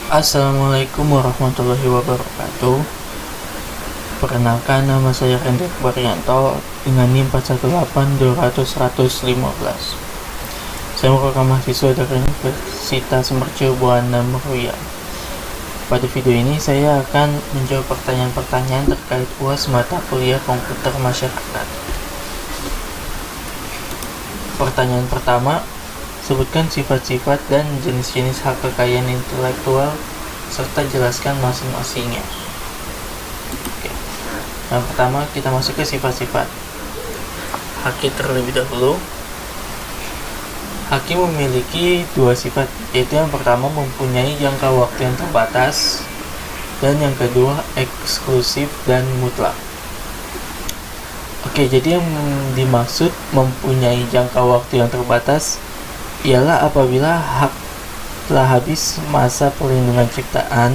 Assalamualaikum warahmatullahi wabarakatuh. Perkenalkan, nama saya Rendy Baryanto dengan NIM 418-200-115. Saya merupakan mahasiswa dari Universitas Mercu Buana Meruya. Pada video ini saya akan menjawab pertanyaan-pertanyaan terkait UAS mata kuliah komputer masyarakat. Pertanyaan pertama, sebutkan sifat-sifat dan jenis-jenis hak kekayaan intelektual serta jelaskan masing-masingnya. Oke. Yang pertama kita masuk ke sifat-sifat. Haki terlebih dahulu. Haki memiliki dua sifat, yaitu yang pertama mempunyai jangka waktu yang terbatas dan yang kedua eksklusif dan mutlak. Oke, jadi yang dimaksud mempunyai jangka waktu yang terbatas ialah apabila hak telah habis masa perlindungan ciptaan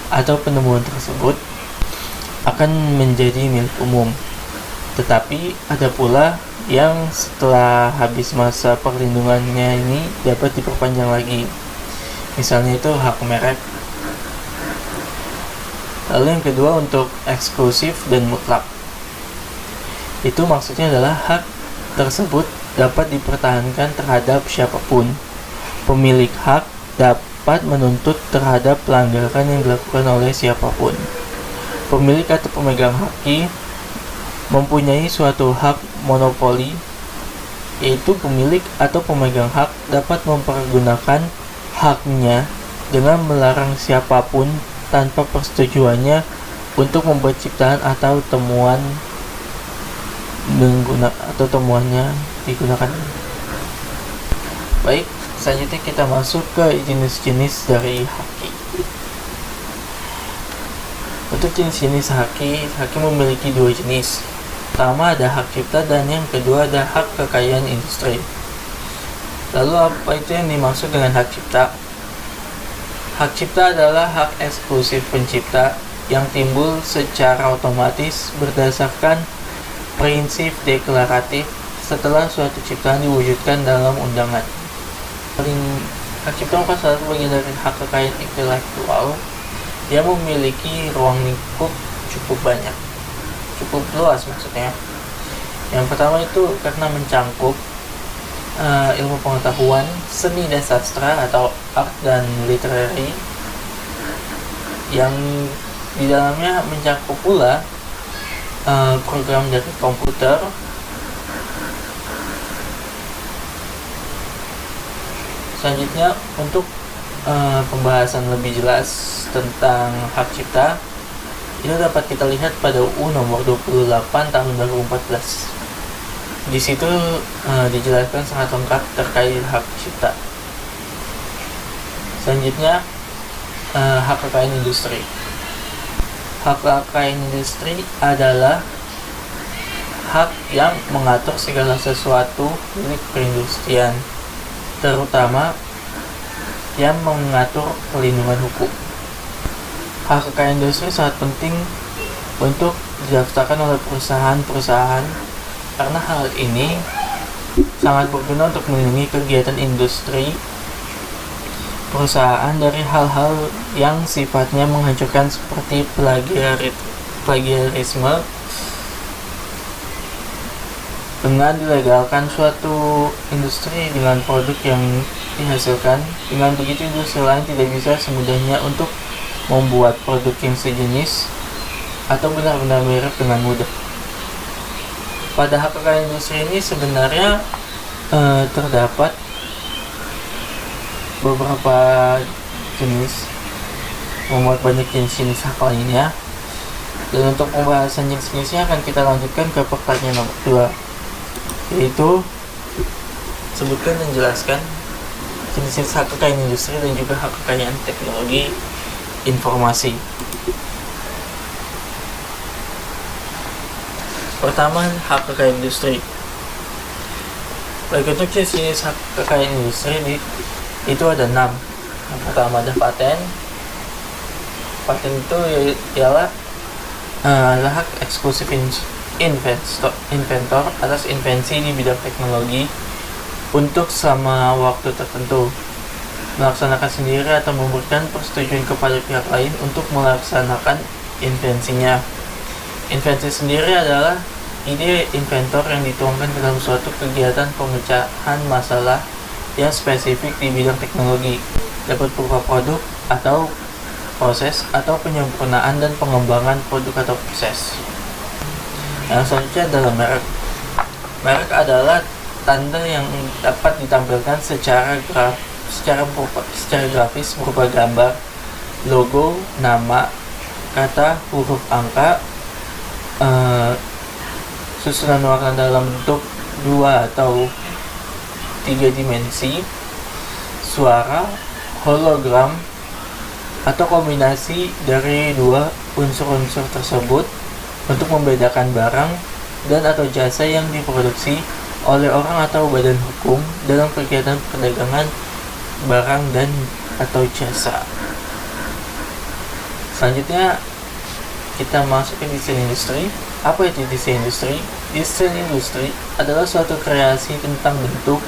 atau penemuan tersebut akan menjadi milik umum. Tetapi ada pula yang setelah habis masa perlindungannya ini dapat diperpanjang lagi. Misalnya itu hak merek. Lalu yang kedua untuk eksklusif dan mutlak. Itu maksudnya adalah hak tersebut dapat dipertahankan terhadap siapapun. Pemilik hak dapat menuntut terhadap pelanggaran yang dilakukan oleh siapapun. Pemilik atau pemegang haki mempunyai suatu hak monopoli, yaitu pemilik atau pemegang hak dapat mempergunakan haknya dengan melarang siapapun tanpa persetujuannya untuk membuat ciptaan atau temuannya digunakan. Baik, selanjutnya kita masuk ke jenis-jenis dari haki. Untuk jenis-jenis haki memiliki dua jenis. Pertama ada hak cipta dan yang kedua ada hak kekayaan industri. Lalu apa itu yang dimaksud dengan hak cipta? Hak cipta adalah hak eksklusif pencipta yang timbul secara otomatis berdasarkan prinsip deklaratif setelah suatu ciptaan diwujudkan dalam undangan. Hak cipta merupakan salah satu bagian dari hak kekayaan intelektual yang memiliki ruang lingkup cukup luas maksudnya. Yang pertama itu karena mencangkup ilmu pengetahuan, seni dan sastra atau art dan literary, yang di dalamnya mencakup pula program dari komputer, selanjutnya untuk pembahasan lebih jelas tentang hak cipta itu dapat kita lihat pada UU nomor 28 tahun 2014. Di situ dijelaskan sangat lengkap terkait hak cipta. Selanjutnya hak kekayaan industri. Hak kekayaan industri adalah hak yang mengatur segala sesuatu milik perindustrian, terutama yang mengatur perlindungan hukum. Hak kekayaan industri sangat penting untuk didaftarkan oleh perusahaan-perusahaan karena hal ini sangat berguna untuk melindungi kegiatan industri perusahaan dari hal-hal yang sifatnya menghancurkan seperti plagiarisme. Dengan dilegalkan suatu industri dengan produk yang dihasilkan, dengan begitu industri lain tidak bisa semudahnya untuk membuat produk yang sejenis atau benar-benar mirip dengan mudah. Pada hak kekayaan industri ini sebenarnya terdapat beberapa jenis, membuat banyak jenis-jenis hak lainnya. Dan untuk pembahasan jenis-jenisnya akan kita lanjutkan ke pertanyaan nomor 2, yaitu sebutkan dan jelaskan jenis-jenis hak kekayaan industri dan juga hak kekayaan teknologi informasi. Pertama, hak kekayaan industri. Baik, untuk jenis hak kekayaan industri itu ada 6. Yang pertama ada paten. Paten itu ialah hak eksklusif inventor atas invensi di bidang teknologi untuk selama waktu tertentu. melaksanakan sendiri atau memberikan persetujuan kepada pihak lain untuk melaksanakan invensinya. Invensi sendiri adalah ide inventor yang dituangkan dalam suatu kegiatan pemecahan masalah yang spesifik di bidang teknologi, dapat berupa produk atau proses atau penyempurnaan dan pengembangan produk atau proses. Yang selanjutnya adalah merek. Merek adalah tanda yang dapat ditampilkan secara grafis berupa gambar, logo, nama, kata, huruf, angka, susunan warna dalam bentuk 2 atau 3 dimensi, suara, hologram, atau kombinasi dari dua unsur-unsur tersebut untuk membedakan barang dan atau jasa yang diproduksi oleh orang atau badan hukum dalam kegiatan perdagangan barang dan atau jasa. Selanjutnya kita masuk ke desain industri. Apa itu desain industri? Desain industri adalah suatu kreasi tentang bentuk,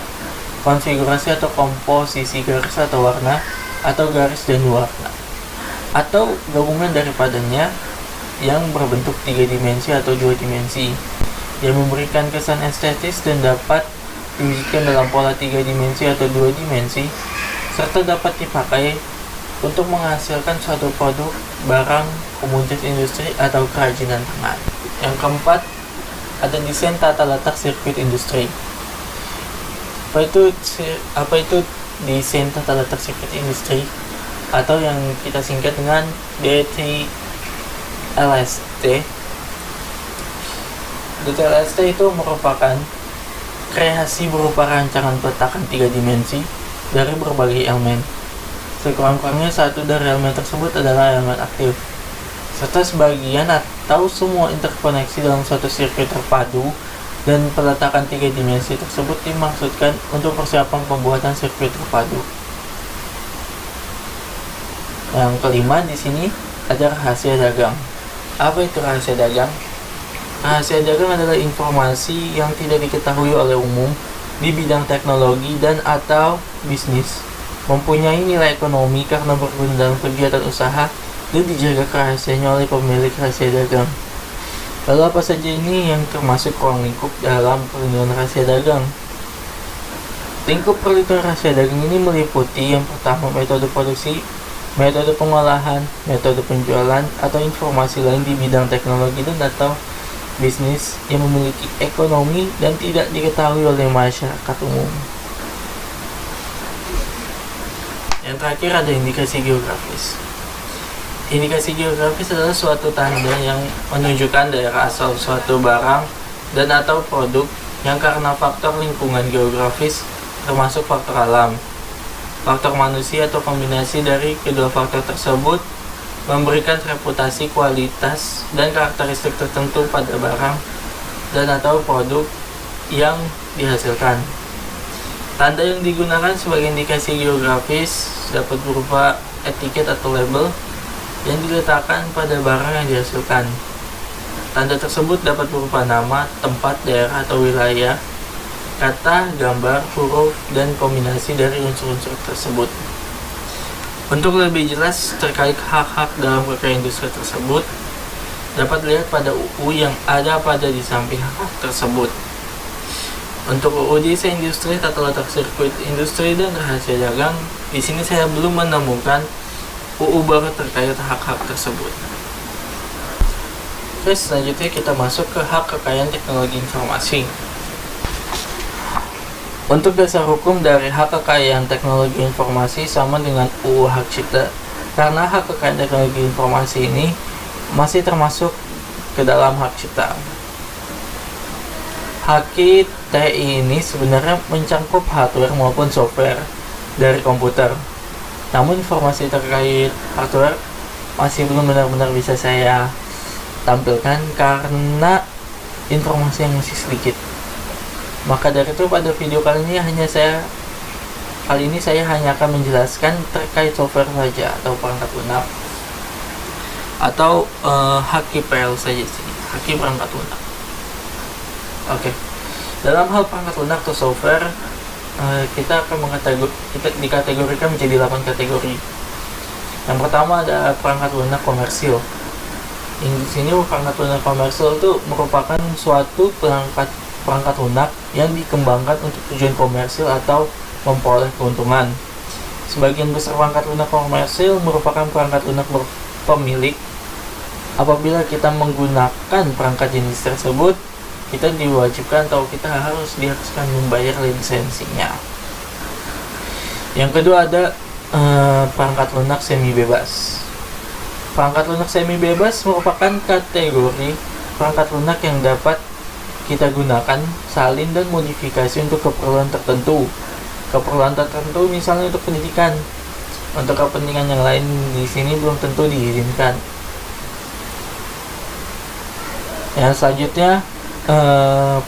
konfigurasi atau komposisi garis atau warna atau garis dan warna atau gabungan daripadanya yang berbentuk 3 dimensi atau 2 dimensi yang memberikan kesan estetis dan dapat diwujudkan dalam pola 3 dimensi atau 2 dimensi serta dapat dipakai untuk menghasilkan suatu produk, barang, komoditas industri atau kerajinan tangan. Yang keempat, ada desain tata letak sirkuit industri. Apa itu desain tata letak sirkuit industri atau yang kita singkat dengan DTLST? DTLST itu merupakan kreasi berupa rancangan peletakan 3 dimensi dari berbagai elemen. Sekurang-kurangnya satu dari elemen tersebut adalah elemen aktif, serta sebagian atau semua interkoneksi dalam suatu sirkuit terpadu, dan peletakan 3 dimensi tersebut dimaksudkan untuk persiapan pembuatan sirkuit terpadu. Yang kelima di sini ada rahasia dagang. Apa itu rahasia dagang? Rahasia dagang adalah informasi yang tidak diketahui oleh umum di bidang teknologi dan atau bisnis, mempunyai nilai ekonomi karena berguna dalam kegiatan usaha dan dijaga kerahasiaannya oleh pemilik rahasia dagang. Lalu apa saja ini yang termasuk ruang lingkup dalam perlindungan rahasia dagang? Lingkup perlindungan rahasia dagang ini meliputi yang pertama metode produksi, metode pengolahan, metode penjualan, atau informasi lain di bidang teknologi dan atau bisnis yang memiliki ekonomi dan tidak diketahui oleh masyarakat umum. Yang terakhir ada indikasi geografis. Indikasi geografis adalah suatu tanda yang menunjukkan daerah asal suatu barang dan atau produk yang karena faktor lingkungan geografis termasuk faktor alam, faktor manusia atau kombinasi dari kedua faktor tersebut memberikan reputasi, kualitas, dan karakteristik tertentu pada barang dan atau produk yang dihasilkan. Tanda yang digunakan sebagai indikasi geografis dapat berupa etiket atau label yang diletakkan pada barang yang dihasilkan. Tanda tersebut dapat berupa nama, tempat, daerah, atau wilayah, kata, gambar, huruf, dan kombinasi dari unsur-unsur tersebut. Untuk lebih jelas terkait hak-hak dalam kekayaan industri tersebut, dapat dilihat pada UU yang ada pada di samping hak tersebut. Untuk UU Desain Industri, Tata Letak Sirkuit Industri, dan Rahasia Dagang, di sini saya belum menemukan UU baru terkait hak-hak tersebut. Oke, selanjutnya kita masuk ke hak kekayaan teknologi informasi. Untuk dasar hukum dari hak kekayaan teknologi informasi sama dengan UU Hak Cipta, karena hak kekayaan teknologi informasi ini masih termasuk ke dalam hak cipta. HKT ini sebenarnya mencangkup hardware maupun software dari komputer. Namun informasi terkait hardware masih belum benar-benar bisa saya tampilkan karena informasi yang masih sedikit. Maka dari itu pada video kali ini saya hanya akan menjelaskan terkait software saja atau perangkat lunak atau HKPL saja sih, haki perangkat lunak. Oke. Dalam hal perangkat lunak atau software, kita akan kita dikategorikan menjadi 8 kategori. Yang pertama ada perangkat lunak komersil. Yang di sini perangkat lunak komersil itu merupakan suatu perangkat lunak yang dikembangkan untuk tujuan komersil atau memperoleh keuntungan. Sebagian besar perangkat lunak komersil merupakan perangkat lunak berpemilik. Apabila kita menggunakan perangkat jenis tersebut, kita diwajibkan atau kita diharuskan membayar lisensinya. Yang kedua ada perangkat lunak semi bebas. Perangkat lunak semi bebas merupakan kategori perangkat lunak yang dapat kita gunakan, salin dan modifikasi untuk keperluan tertentu. Keperluan tertentu misalnya untuk pendidikan. Untuk kepentingan yang lain di sini belum tentu diizinkan. Yang selanjutnya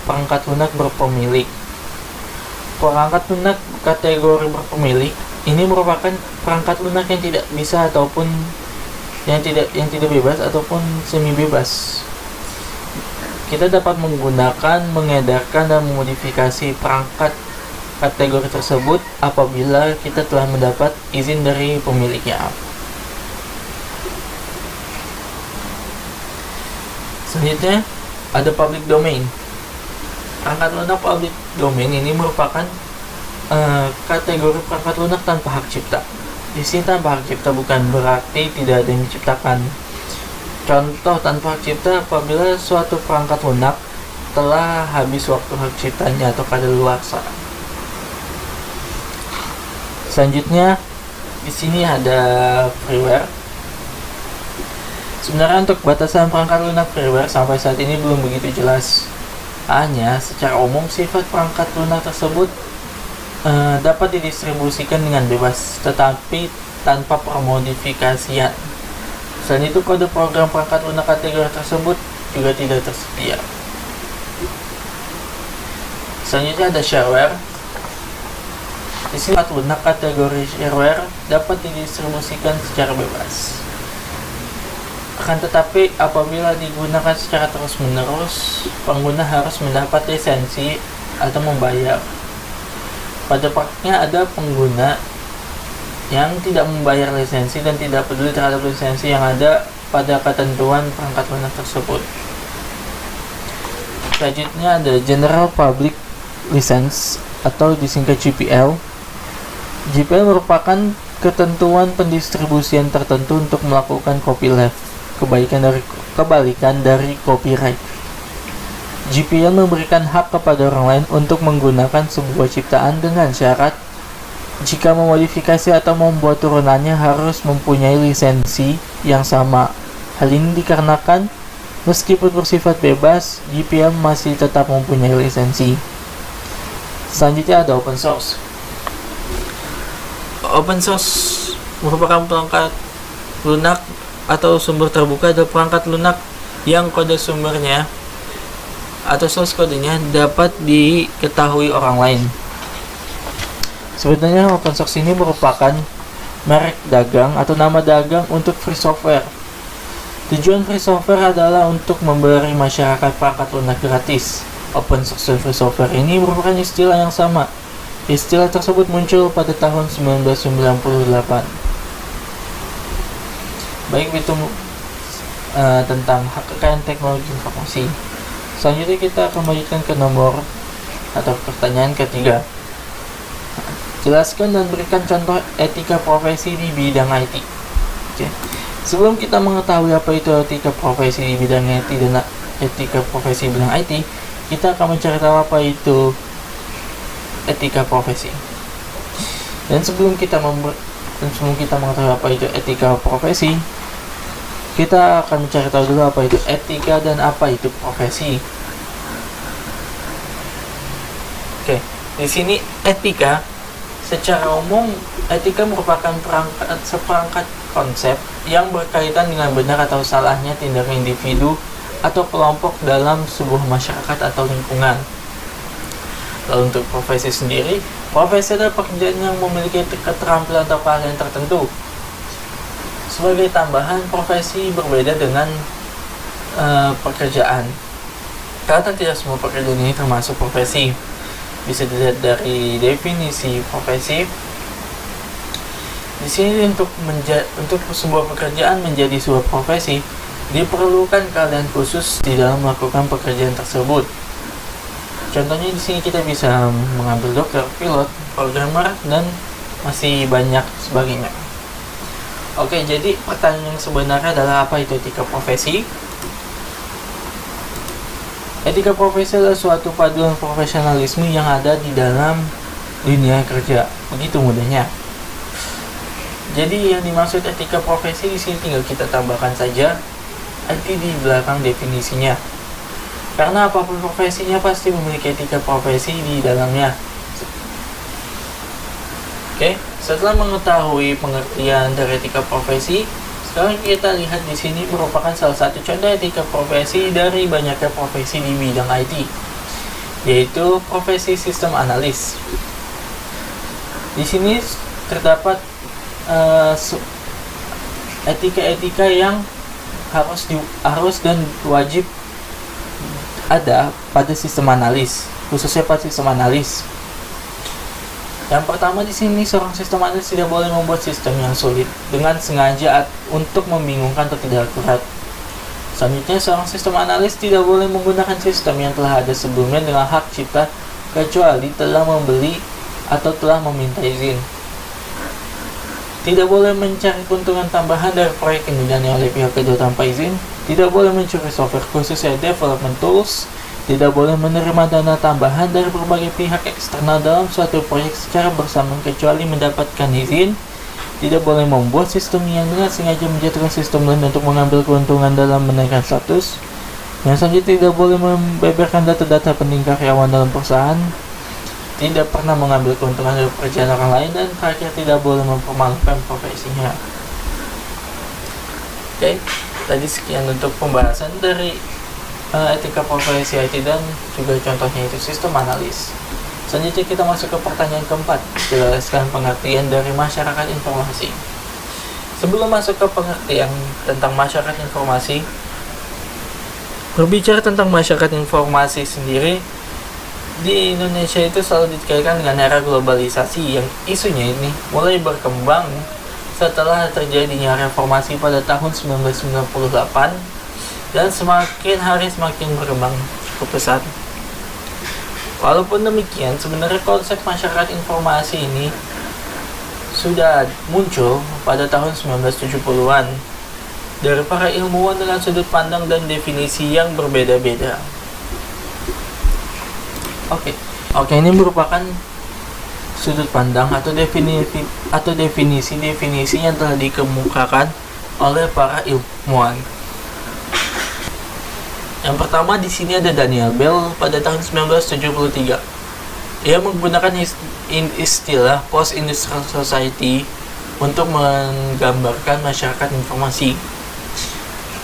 perangkat lunak berpemilik. Perangkat lunak kategori berpemilik ini merupakan perangkat lunak yang tidak bisa ataupun yang tidak bebas ataupun semi bebas. Kita dapat menggunakan, mengedarkan dan memodifikasi perangkat kategori tersebut apabila kita telah mendapat izin dari pemiliknya. Selanjutnya ada public domain. Perangkat lunak public domain ini merupakan kategori perangkat lunak tanpa hak cipta. Di sini tanpa hak cipta bukan berarti tidak ada yang diciptakan. Contoh tanpa hak cipta apabila suatu perangkat lunak telah habis waktu hak ciptanya atau kadaluarsa. Selanjutnya di sini ada freeware. Sebenarnya untuk batasan perangkat lunak freeware sampai saat ini belum begitu jelas. Hanya secara umum sifat perangkat lunak tersebut dapat didistribusikan dengan bebas, tetapi tanpa permodifikasian. Selain itu, kode program perangkat lunak kategori tersebut juga tidak tersedia. Selanjutnya ada shareware. Di sini perangkat lunak kategori shareware dapat didistribusikan secara bebas. Akan tetapi apabila digunakan secara terus-menerus, pengguna harus mendapat lisensi atau membayar. Pada praktiknya ada pengguna yang tidak membayar lisensi dan tidak peduli terhadap lisensi yang ada pada ketentuan perangkat lunak tersebut. Selanjutnya ada General Public License atau disingkat GPL. GPL merupakan ketentuan pendistribusian tertentu untuk melakukan copyleft, kebalikan dari copyright. GPL memberikan hak kepada orang lain untuk menggunakan sebuah ciptaan dengan syarat jika memodifikasi atau membuat turunannya harus mempunyai lisensi yang sama. Hal ini dikarenakan meskipun bersifat bebas, GPL masih tetap mempunyai lisensi. Selanjutnya ada open source. Open source merupakan perangkat lunak atau sumber terbuka atau perangkat lunak yang kode sumbernya atau source kodenya dapat diketahui orang lain. Sebenarnya open source ini merupakan merek dagang atau nama dagang untuk free software. Tujuan free software adalah untuk memberi masyarakat perangkat lunak gratis. Open source dan free software ini merupakan istilah yang sama. Istilah tersebut muncul pada tahun 1998. Baik itu tentang hak kekayaan teknologi informasi. Selanjutnya kita akan melanjutkan ke nomor atau pertanyaan ketiga. Jelaskan dan berikan contoh etika profesi di bidang IT. Oke. Sebelum kita mengetahui apa itu etika profesi di bidang IT dan etika profesi di bidang IT, kita akan mencari tahu apa itu etika profesi. Dan sebelum kita mengetahui apa itu etika profesi, kita akan mencari tahu dulu apa itu etika dan apa itu profesi. Oke, di sini etika secara umum, etika merupakan seperangkat konsep yang berkaitan dengan benar atau salahnya tindakan individu atau kelompok dalam sebuah masyarakat atau lingkungan. Lalu untuk profesi sendiri, profesi adalah pekerjaan yang memiliki keterampilan atau keahlian tertentu. Sebagai tambahan, profesi berbeda dengan pekerjaan, karena tidak semua pekerjaan ini termasuk profesi. Bisa dilihat dari definisi profesi. Di sini untuk sebuah pekerjaan menjadi sebuah profesi, diperlukan keahlian khusus di dalam melakukan pekerjaan tersebut. Contohnya di sini kita bisa mengambil dokter, pilot, programmer, dan masih banyak sebagainya. Oke, jadi pertanyaan yang sebenarnya adalah apa itu etika profesi? Etika profesi adalah suatu paduan profesionalisme yang ada di dalam dunia kerja. Begitu mudahnya. Jadi yang dimaksud etika profesi di sini tinggal kita tambahkan saja arti di belakang definisinya. Karena apapun profesinya pasti memiliki etika profesi di dalamnya. Oke, setelah mengetahui pengertian dari etika profesi, sekarang kita lihat di sini merupakan salah satu contoh etika profesi dari banyaknya profesi di bidang IT, yaitu profesi sistem analis. Di sini terdapat etika-etika yang harus dan wajib ada pada sistem analis, khususnya pada sistem analis. Yang pertama di sini, seorang sistem analis tidak boleh membuat sistem yang sulit dengan sengaja untuk membingungkan atau tidak akurat. Selanjutnya, seorang sistem analis tidak boleh menggunakan sistem yang telah ada sebelumnya dengan hak cipta kecuali telah membeli atau telah meminta izin. Tidak boleh mencari keuntungan tambahan dari proyek yang didanai oleh pihak kedua tanpa izin. Tidak boleh mencuri software khususnya development tools. Tidak boleh menerima dana tambahan dari berbagai pihak eksternal dalam suatu proyek secara bersamaan kecuali mendapatkan izin. Tidak boleh membuat sistem yang dengan sengaja menjatuhkan sistem lain untuk mengambil keuntungan dalam menaikkan status. Yang selanjutnya, tidak boleh membeberkan data-data penting karyawan dalam perusahaan. Tidak pernah mengambil keuntungan dari pekerjaan orang lain, dan terakhir tidak boleh mempermalukan profesinya. Oke, tadi sekian untuk pembahasan dari etika profesi IT dan juga contohnya itu sistem analis. Selanjutnya kita masuk ke pertanyaan keempat, jelaskan pengertian dari masyarakat informasi. Sebelum masuk ke pengertian tentang masyarakat informasi, berbicara tentang masyarakat informasi sendiri, di Indonesia itu selalu dikaitkan dengan era globalisasi yang isunya ini mulai berkembang setelah terjadinya reformasi pada tahun 1998 dan semakin hari semakin berkembang cukup pesat. Walaupun demikian, sebenarnya konsep masyarakat informasi ini sudah muncul pada tahun 1970-an dari para ilmuwan dengan sudut pandang dan definisi yang berbeda-beda. Oke, ini merupakan sudut pandang atau definisi yang telah dikemukakan oleh para ilmuwan. Yang pertama di sini ada Daniel Bell pada tahun 1973. Ia menggunakan istilah post-industrial society untuk menggambarkan masyarakat informasi.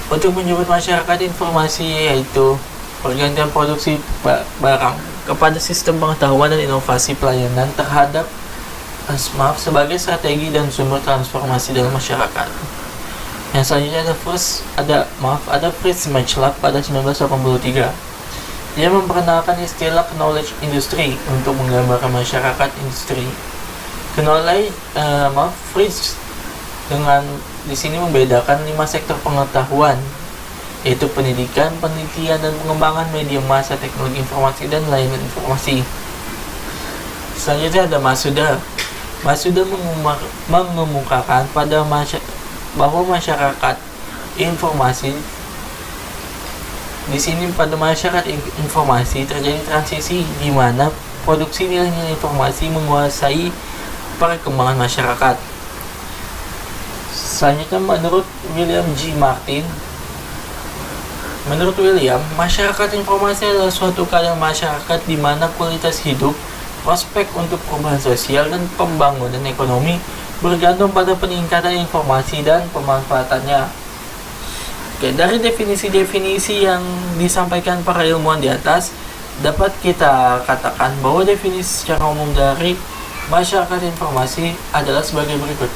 Untuk menyebut masyarakat informasi yaitu pergantian produksi barang kepada sistem pengetahuan dan inovasi pelayanan terhadap sebagai strategi dan sumber transformasi dalam masyarakat. Yang selanjutnya ada Fritz Machlup pada 1983. Dia memperkenalkan istilah knowledge industry untuk menggambarkan masyarakat industri. Fritz dengan di sini membedakan 5 sektor pengetahuan, yaitu pendidikan, penelitian, dan pengembangan media massa, teknologi informasi, dan layanan informasi. Selanjutnya ada Masuda. Masuda mengemukakan bahwa masyarakat informasi di sini pada masyarakat informasi terjadi transisi di mana produksi nilai-nilai informasi menguasai perkembangan masyarakat. Selanjutnya menurut William G. Martin, masyarakat informasi adalah suatu keadaan masyarakat di mana kualitas hidup, prospek untuk perubahan sosial, dan pembangunan ekonomi bergantung pada peningkatan informasi dan pemanfaatannya. Oke, dari definisi-definisi yang disampaikan para ilmuwan di atas, dapat kita katakan bahwa definisi secara umum dari masyarakat informasi adalah sebagai berikut.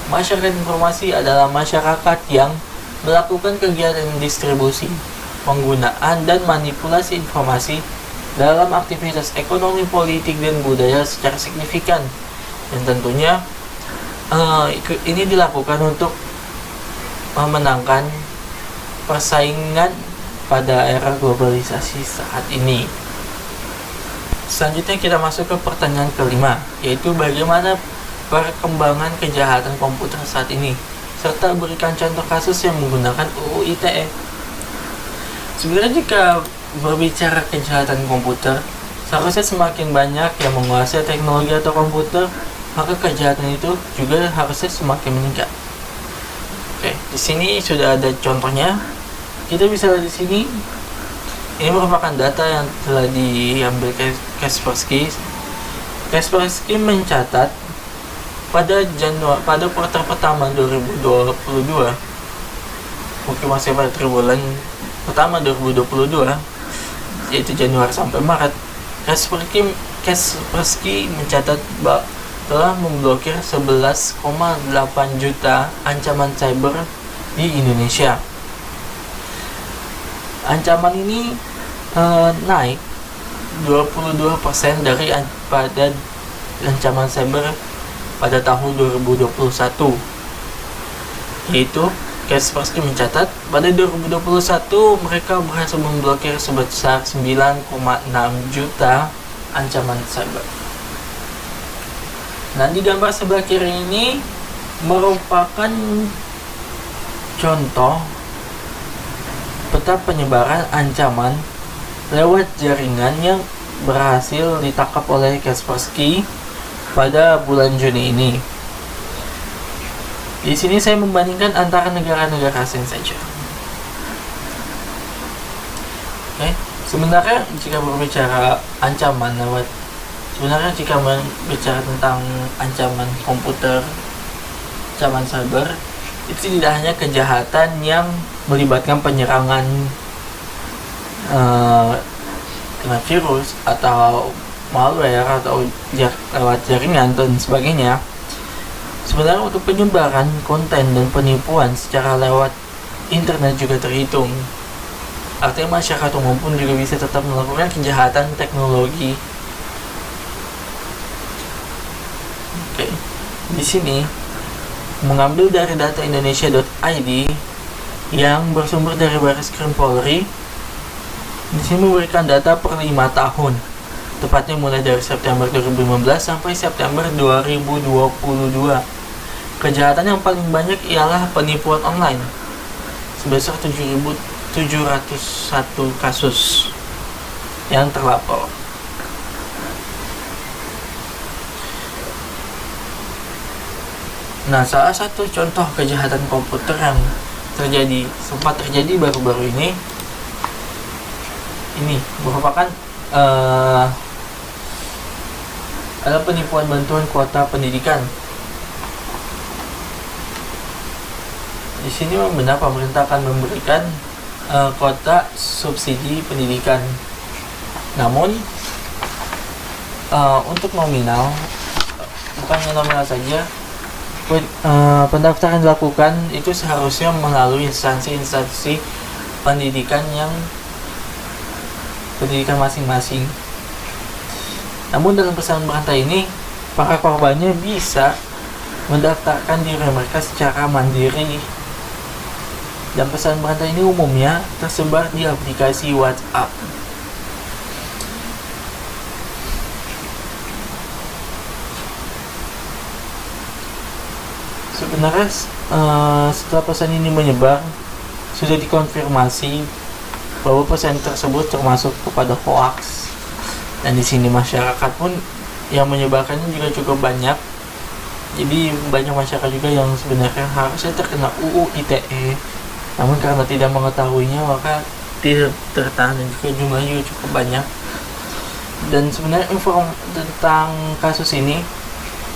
Masyarakat informasi adalah masyarakat yang melakukan kegiatan distribusi, penggunaan, dan manipulasi informasi dalam aktivitas ekonomi, politik, dan budaya secara signifikan. Dan tentunya ini dilakukan untuk memenangkan persaingan pada era globalisasi saat ini. Selanjutnya kita masuk ke pertanyaan kelima, yaitu bagaimana perkembangan kejahatan komputer saat ini, serta berikan contoh kasus yang menggunakan UU ITE. Sebenarnya jika berbicara kejahatan komputer, seharusnya semakin banyak yang menguasai teknologi atau komputer, maka kejahatan itu juga harusnya semakin meningkat. Oke, di sini sudah ada contohnya. Kita bisa lihat di sini. Ini merupakan data yang telah diambil Kaspersky. Kaspersky mencatat pada kuartal pertama 2022, mungkin masih pada triwulan pertama 2022, yaitu Januari sampai Maret, Kaspersky mencatat telah memblokir 11,8 juta ancaman cyber di Indonesia. Ancaman ini naik 22% dari pada ancaman cyber pada tahun 2021, yaitu Kaspersky mencatat pada 2021 mereka berhasil memblokir sebesar 9,6 juta ancaman cyber. Nah, di gambar sebelah kiri ini merupakan contoh peta penyebaran ancaman lewat jaringan yang berhasil ditangkap oleh Kaspersky pada bulan Juni ini. Di sini saya membandingkan antara negara-negara asing saja. Oke, sebenarnya jika berbicara ancaman jika berbicara tentang ancaman komputer, ancaman cyber, itu tidak hanya kejahatan yang melibatkan penyerangan kena virus atau malware atau lewat jaringan dan sebagainya. Sebenarnya untuk penyebaran konten dan penipuan secara lewat internet juga terhitung. Artinya masyarakat umum pun juga bisa tetap melakukan kejahatan teknologi. Oke, di sini mengambil dari data Indonesia.id yang bersumber dari Bareskrim Polri. Di sini memberikan data per 5 tahun, tepatnya mulai dari September 2015 sampai September 2022. Kejahatan yang paling banyak ialah penipuan online, sebesar 7.701 kasus yang terlapor. Nah, salah satu contoh kejahatan komputer yang sempat terjadi baru-baru ini merupakan adalah penipuan bantuan kuota pendidikan. Di sini benar pemerintah akan memberikan kuota subsidi pendidikan. Namun untuk nominal, bukan nominal saja, pendaftaran dilakukan itu seharusnya melalui instansi-instansi pendidikan masing-masing. Namun dalam pesan berantai ini, para korbannya bisa mendaftarkan diri mereka secara mandiri. Dan pesan berantai ini umumnya tersebar di aplikasi WhatsApp. Sebenarnya setelah pesan ini menyebar, sudah dikonfirmasi bahwa pesan tersebut termasuk kepada hoax, dan di sini masyarakat pun yang menyebarkannya juga cukup banyak. Jadi banyak masyarakat juga yang sebenarnya harusnya terkena UU ITE, namun karena tidak mengetahuinya maka tidak tertahan, dan juga jumlahnya juga cukup banyak. Dan sebenarnya informasi tentang kasus ini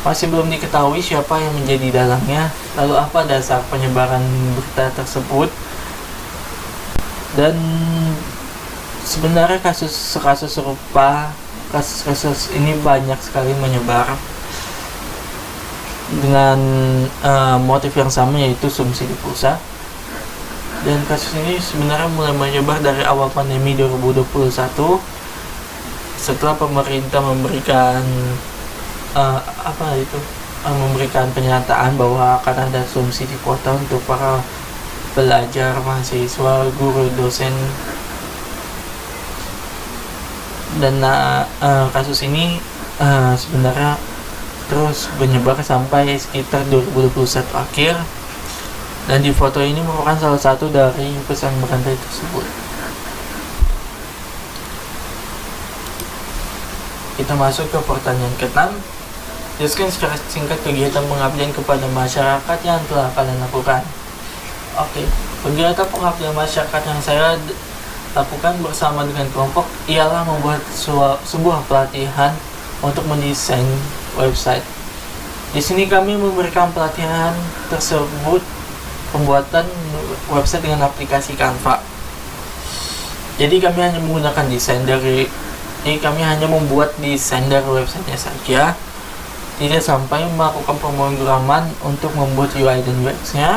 masih belum diketahui siapa yang menjadi dalangnya, lalu apa dasar penyebaran berita tersebut. Dan sebenarnya kasus serupa, kasus ini banyak sekali menyebar dengan motif yang sama, yaitu subsidi pulsa. Dan kasus ini sebenarnya mulai menyebar dari awal pandemi 2021, setelah pemerintah memberikan memberikan pernyataan bahwa akan ada subsidi kuota untuk para pelajar, mahasiswa, guru, dosen. Dan kasus ini sebenarnya terus menyebar sampai sekitar 2021 akhir, dan di foto ini merupakan salah satu dari pesan berantai tersebut. Kita masuk ke pertanyaan ke-6. Jelaskan secara singkat kegiatan pengabdian kepada masyarakat yang telah kalian lakukan. Oke, kegiatan pengabdian masyarakat yang saya lakukan bersama dengan kelompok ialah membuat sebuah pelatihan untuk mendesain website. Di sini kami memberikan pelatihan tersebut pembuatan website dengan aplikasi Canva. Jadi kami hanya menggunakan kami hanya membuat desain dari websitenya saja, tidak sampai melakukan pemrograman untuk membuat UI dan UX-nya.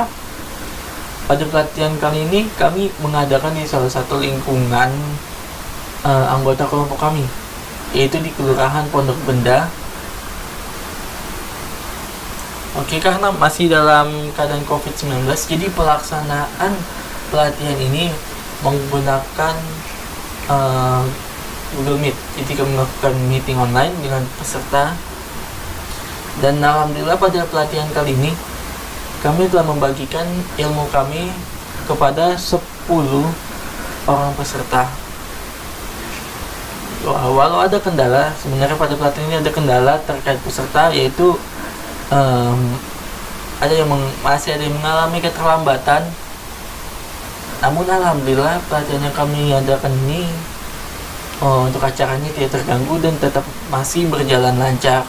Pada pelatihan kali ini kami mengadakan di salah satu lingkungan anggota kelompok kami, yaitu di Kelurahan Pondok Benda. Oke, karena masih dalam keadaan COVID-19, jadi pelaksanaan pelatihan ini menggunakan Google Meet. Jadi kami melakukan meeting online dengan peserta. Dan alhamdulillah pada pelatihan kali ini kami telah membagikan ilmu kami kepada 10 orang peserta. Walau ada kendala, sebenarnya pada pelatihan ini ada kendala terkait peserta, yaitu masih ada yang mengalami keterlambatan. Namun alhamdulillah pelatihan yang kami adakan ini untuk acaranya tidak terganggu dan tetap masih berjalan lancar.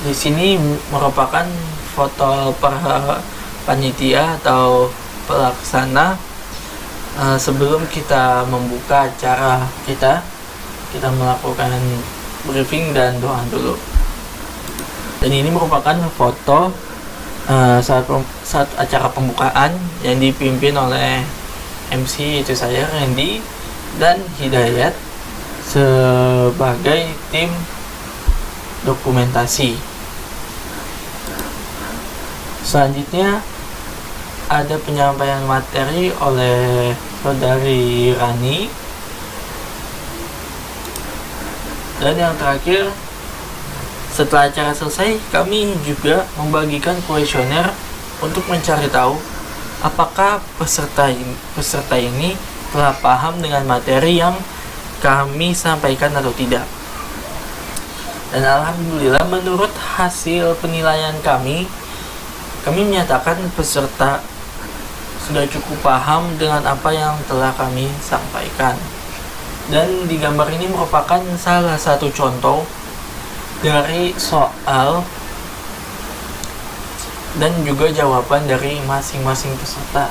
Di sini merupakan foto para panitia atau pelaksana sebelum kita membuka acara kita melakukan briefing dan doa dulu. Dan ini merupakan foto saat acara pembukaan yang dipimpin oleh MC, itu saya, Randy, dan Hidayat sebagai tim dokumentasi. Selanjutnya ada penyampaian materi oleh saudari Rani. Dan yang terakhir, setelah acara selesai, kami juga membagikan kuesioner untuk mencari tahu apakah peserta ini telah paham dengan materi yang kami sampaikan atau tidak. Dan alhamdulillah menurut hasil penilaian kami menyatakan peserta sudah cukup paham dengan apa yang telah kami sampaikan. Dan di gambar ini merupakan salah satu contoh dari soal dan juga jawaban dari masing-masing peserta.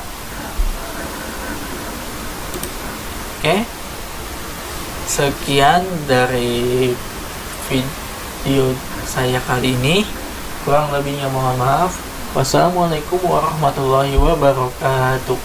Oke, sekian dari video saya kali ini. Kurang lebihnya mohon maaf. Wassalamualaikum warahmatullahi wabarakatuh.